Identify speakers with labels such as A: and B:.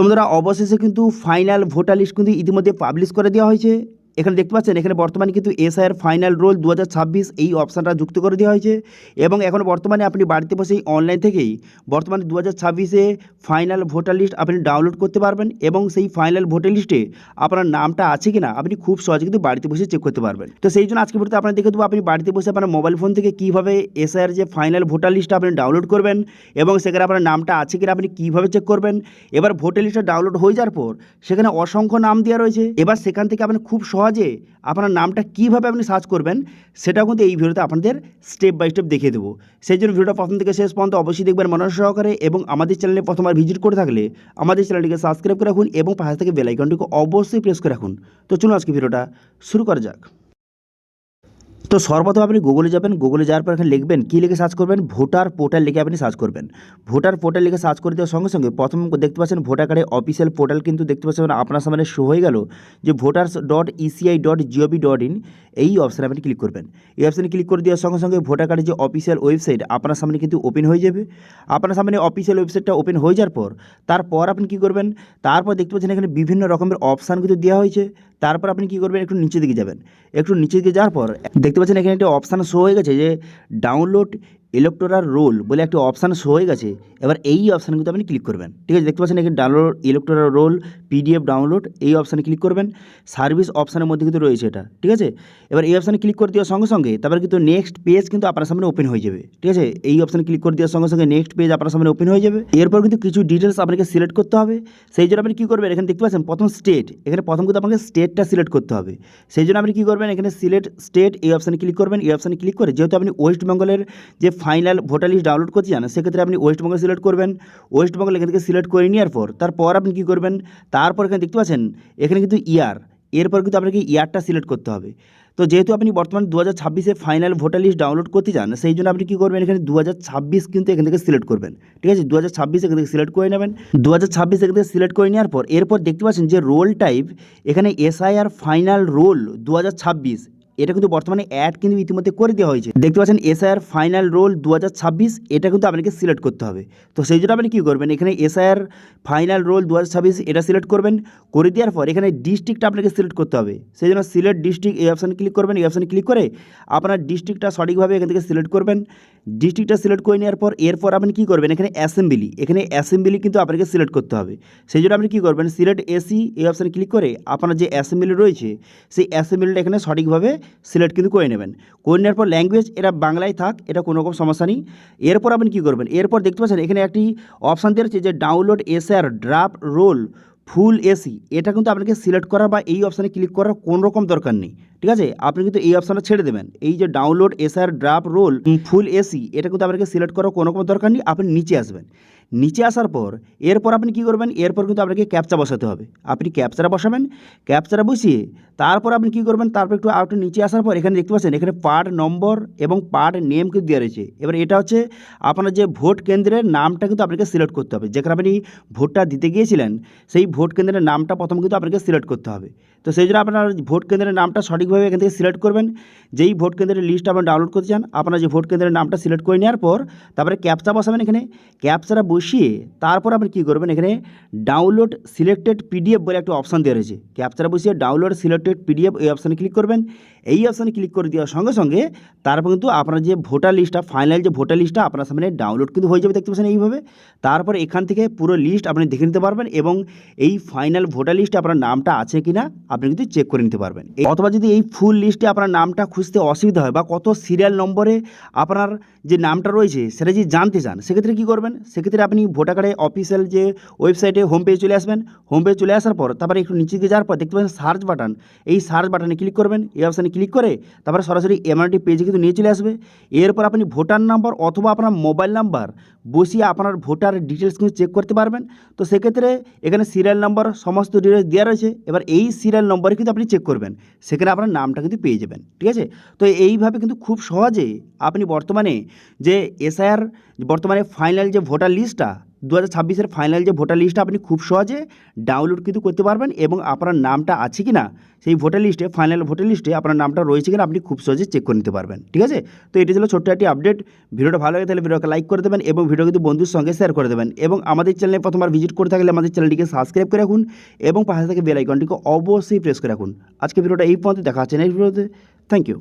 A: বন্ধুরা অবশেষে কিন্তু ফাইনাল ভোটার লিস্ট কিন্তু ইতিমধ্যে পাবলিশ করে দেওয়া হয়েছে। এখানে দেখতে পাচ্ছেন এখানে বর্তমানে কিন্তু এসআইআর ফাইনাল রোল 2026 এই অপশানটা যুক্ত করে দেওয়া হয়েছে এবং এখন বর্তমানে আপনি বাড়িতে বসেই অনলাইন থেকেই বর্তমানে 2026-এ ফাইনাল ভোটার লিস্ট আপনি ডাউনলোড করতে পারবেন এবং সেই ফাইনাল ভোটার লিস্টে আপনার নামটা আছে কিনা আপনি খুব সহজে কিন্তু বাড়িতে বসে চেক করতে পারবেন। তো সেই জন্য আজকে ভিডিওতে আপনার দেখে দেবো আপনি বাড়িতে বসে আপনার মোবাইল ফোন থেকে কীভাবে এসআইআর যে ফাইনাল ভোটার লিস্টটা আপনি ডাউনলোড করবেন এবং সেখানে আপনার নামটা আছে কিনা আপনি কীভাবে চেক করবেন। এবার ভোটার লিস্টটা ডাউনলোড হয়ে যাওয়ার পর সেখানে অসংখ্য নাম দেওয়া রয়েছে, এবার সেখান থেকে আপনি খুব সহজে আপনার নামটা কীভাবে আপনি সার্চ করবেন সেটাও কিন্তু এই ভিডিওতে আপনাদের স্টেপ বাই স্টেপ দেখিয়ে দেবো। সেই জন্য ভিডিওটা প্রথম থেকে শেষ পর্যন্ত অবশ্যই দেখবেন মনোযোগ সহকারে এবং আমাদের চ্যানেলে প্রথমবার ভিজিট করে থাকলে আমাদের চ্যানেলটিকে সাবস্ক্রাইব করে রাখুন এবং পাশে থেকে বেল আইকনটিকে অবশ্যই প্রেস করে রাখুন। তো চলুন আজকে ভিডিওটা শুরু করা যাক। তো সর্বপ্রথম আপনি গুগলে যাবেন, গুগলে যাওয়ার পর এখানে লিখবেন কী লিখে সার্চ করবেন, ভোটার পোর্টাল লিখে আপনি সার্চ করবেন। ভোটার পোর্টাল লিখে সার্চ করে দেওয়ার সঙ্গে সঙ্গে প্রথম দেখতে পাচ্ছেন ভোটার কার্ডের অফিসিয়াল পোর্টাল কিন্তু দেখতে পাচ্ছেন আপনার সামনে শো হয়ে গেল যে voters.eci.gov.in এই অপশানে আপনি ক্লিক করবেন। এই অপশানে ক্লিক করে দেওয়ার সঙ্গে সঙ্গে ভোটার কার্ডের যে অফিসিয়াল ওয়েবসাইট আপনার সামনে কিন্তু ওপেন হয়ে যাবে। আপনার সামনে অফিসিয়াল ওয়েবসাইটটা ওপেন হয়ে যাওয়ার পর তারপর আপনি কী করবেন, তারপর দেখতে পাচ্ছেন এখানে বিভিন্ন রকমের অপশান কিন্তু দেওয়া হয়েছে। তারপর আপনি কী করবেন, একটু নিচের দিকে যাবেন। একটু নিচের দিকে যাওয়ার পর দেখতে পাচ্ছেন এখানে একটা অপশান শো হয়ে গেছে যে ডাউনলোড ইলেকটোরাল রোল বলে একটা অপশান শো হয়ে গেছে। এবার এই অপশানে কিন্তু আপনি ক্লিক করবেন। ঠিক আছে, দেখতে পাচ্ছেন এখানে download electoral role PDF download এই অপশানে ক্লিক করবেন। সার্ভিস অপশানের মধ্যে কিন্তু রয়েছে এটা। ঠিক আছে, এবার এই অপশানে ক্লিক করে দেওয়ার সঙ্গে সঙ্গে তারপর কিন্তু নেক্সট পেজ কিন্তু আপনার সামনে ওপেন হয়ে যাবে। ঠিক আছে, এই অপশানে ক্লিক করে দেওয়ার সঙ্গে সঙ্গে নেক্সট পেজ আপনার সামনে ওপেন হয়ে যাবে। এরপর কিন্তু কিছু ডিটেলস আপনাকে সিলেক্ট করতে হবে। সেই জন্য আপনি কী করবেন, এখানে দেখতে পাচ্ছেন প্রথম স্টেট, এখানে প্রথম কিন্তু আপনাকে স্টেটটা সিলেক্ট করতে হবে। সেই জন্য আপনি কী করবেন, এখানে সিলেক্ট স্টেট এই অপশানে ক্লিক করবেন। এই অপশানে ক্লিক করে যেহেতু আপনি ওয়েস্ট বেঙ্গলের যে ফাইনাল ভোটার লিস্ট ডাউনলোড করতে চান সেক্ষেত্রে আপনি ওয়েস্ট বেঙ্গল সিলেক্ট করবেন। ওয়েস্ট বেঙ্গল এখান থেকে সিলেক্ট করে নেওয়ার পর তারপর আপনি কী করবেন, তারপর এখানে দেখতে পাচ্ছেন এখানে কিন্তু ইয়ার, এরপর কিন্তু আপনাকে ইয়ারটা সিলেক্ট করতে হবে। তো যেহেতু আপনি বর্তমানে 2026-এ ফাইনাল ভোটার লিস্ট ডাউনলোড করতে চান সেই জন্য আপনি কী করবেন, এখানে 2026 কিন্তু এখান থেকে সিলেক্ট করবেন। ঠিক আছে, 2026 এখান থেকে সিলেক্ট করে নেবেন। 2026 এখান থেকে সিলেক্ট করে নেওয়ার পর এরপর দেখতে পাচ্ছেন যে রোল টাইপ এখানে এসআইআর ফাইনাল রোল 2026 এটা কিন্তু বর্তমানে অ্যাড কিন্তু ইতিমধ্যে করে দেওয়া হয়েছে। দেখতে পাচ্ছেন এসআইআর ফাইনাল রোল 2026 এটা কিন্তু আপনাকে সিলেক্ট করতে হবে। তো সেই জন্য আপনি কী করবেন, এখানে এসআইআর ফাইনাল রোল 2026 এটা সিলেক্ট করবেন। করে দেওয়ার পর এখানে ডিস্ট্রিক্টটা আপনাকে সিলেক্ট করতে হবে। সেই জন্য সিলেক্ট ডিস্ট্রিক্ট এই অপশানে ক্লিক করবেন। এই অপশানে ক্লিক করে আপনার ডিস্ট্রিক্টটা সঠিকভাবে এখান থেকে সিলেক্ট করবেন। ডিস্ট্রিক্টটা সিলেক্ট করে নেওয়ার পর এরপর আপনি কী করবেন, এখানে অ্যাসেম্বলি কিন্তু আপনাকে সিলেক্ট করতে হবে। সেই জন্য আপনি কী করবেন, সিলেক্ট এসি এই অপশানে ক্লিক করে আপনার যে অ্যাসেম্বলি রয়েছে সেই অ্যাসেম্বলিটা এখানে সঠিকভাবে সিলেক্ট কিন্তু করে নেবেন। করে নেওয়ার পর ল্যাঙ্গুয়েজ এটা বাংলায় থাক, এটা কোনো রকম সমস্যা নেই। এরপর আপনি কী করবেন, এরপর দেখতে পাচ্ছেন এখানে একটি অপশান দেওয়া রয়েছে যে ডাউনলোড এসআইআর ড্রাফট রোল ফুল এসি, এটা কিন্তু আপনাকে সিলেক্ট করার বা এই অপশানে ক্লিক করার কোনো রকম দরকার নেই। ঠিক আছে, আপনি কিন্তু এই অপশানটা ছেড়ে দেবেন। এই যে ডাউনলোড এসআইআর ড্রাফট রোল ফুল এসি এটা কিন্তু আপনাকে সিলেক্ট করার কোনো রকম দরকার নেই। আপনি নিচে আসবেন। নিচে আসার পর এরপর আপনি কী করবেন, এরপর কিন্তু আপনাকে ক্যাপচা বসাতে হবে। আপনি ক্যাপচারা বসাবেন। ক্যাপচারা বসিয়ে তারপর আপনি কী করবেন, তারপর একটু নিচে আসার পর এখানে দেখতে পাচ্ছেন এখানে পার্ট নম্বর এবং পার্ট নেম কিন্তু দেওয়া রয়েছে। এবার এটা হচ্ছে আপনার যে ভোট কেন্দ্রের নামটা কিন্তু আপনাকে সিলেক্ট করতে হবে। যেখানে আপনি ভোটটা দিতে গিয়েছিলেন সেই ভোট কেন্দ্রের নামটা প্রথম কিন্তু আপনাকে সিলেক্ট করতে হবে। তো সেই জন্য আপনার ভোট কেন্দ্রের নামটা সঠিকভাবে এখান থেকে সিলেক্ট করবেন। যেই ভোট কেন্দ্রের লিস্ট আপনি ডাউনলোড করতে চান আপনার যে ভোট কেন্দ্রের নামটা সিলেক্ট করে নেওয়ার পর তারপরে ক্যাপচা বসাবেন। এখানে ক্যাপচারা বসিয়ে তারপর আপনি কী করবেন, এখানে ডাউনলোড সিলেক্টেড পিডিএফ বলে একটা অপশান দেওয়া রয়েছে। ক্যাপচারা বসিয়ে ডাউনলোড সিলেক্টেড পিডিএফ এই অপশানে ক্লিক করবেন। এই অপশানে ক্লিক করে দেওয়ার সঙ্গে সঙ্গে তারপর কিন্তু আপনার যে ভোটার লিস্টটা ফাইনাল যে ভোটার লিস্টটা আপনার সামনে ডাউনলোড কিন্তু হয়ে যাবে। দেখতে পাচ্ছেন এইভাবে। তারপর এখান থেকে পুরো লিস্ট আপনি দেখে নিতে পারবেন এবং এই ফাইনাল ভোটার লিস্টে আপনার নামটা আছে কিনা আপনি কিন্তু চেক করে নিতে পারবেন। অথবা যদি এই ফুল লিস্টে আপনার নামটা খুঁজতে অসুবিধা হয় বা কত সিরিয়াল নম্বরে আপনার যে নামটা রয়েছে সেটা যদি জানতে চান সেক্ষেত্রে কী করবেন, সেক্ষেত্রে আপনি ভোটার কার্ডে অফিসিয়াল যে ওয়েবসাইটে হোম পেজে চলে আসবেন। হোম পেজে চলে আসার পর তারপরে একটু নিচে দিকে যাওয়ার পর দেখতে পাচ্ছেন সার্চ বাটন, এই সার্চ বাটনে ক্লিক করবেন। এই অপশানে ক্লিক করে তারপরে সরাসরি এমআরটি পেজে কিন্তু নিয়ে চলে আসবে। এরপর আপনি ভোটার নাম্বার অথবা আপনার মোবাইল নাম্বার বসিয়ে আপনার ভোটার ডিটেলস কিন্তু চেক করতে পারবেন। তো সেক্ষেত্রে এখানে সিরিয়াল নাম্বার সমস্ত ডিটেলস দেওয়া রয়েছে। এবার এই সিরিয়াল নম্বরে কিন্তু আপনি চেক করবেন, সেখানে আপনার নামটা কিন্তু পেয়ে যাবেন। ঠিক আছে, তো এইভাবে কিন্তু খুব সহজে আপনি বর্তমানে যে এসআইআর বর্তমানে ফাইনাল যে ভোটার লিস্টটা 2026-এর ফাইনাল যে ভোটার লিস্টটা আপনি খুব সহজে ডাউনলোড কিন্তু করতে পারবেন এবং আপনার নামটা আছে কি না সেই ভোটার লিস্টে, ফাইনাল ভোটার লিস্টে আপনার নামটা রয়েছে কিনা আপনি খুব সহজে চেক করে নিতে পারবেন। ঠিক আছে, তো এটি ছিল ছোট্ট একটি আপডেট। ভিডিওটা ভালো লাগে তাহলে ভিডিওকে লাইক করে দেবেন এবং ভিডিও কিন্তু বন্ধুর সঙ্গে শেয়ার করে দেবেন এবং আমাদের চ্যানেলে প্রথমবার ভিজিট করে থাকলে আমাদের চ্যানেলটিকে সাবস্ক্রাইব করে রাখুন এবং পাশে থেকে বেল আইকনটিকে অবশ্যই প্রেস করে রাখুন। আজকে ভিডিওটা এই পর্যন্ত, দেখা হচ্ছে নেক্সট ভিডিওতে। Thank you.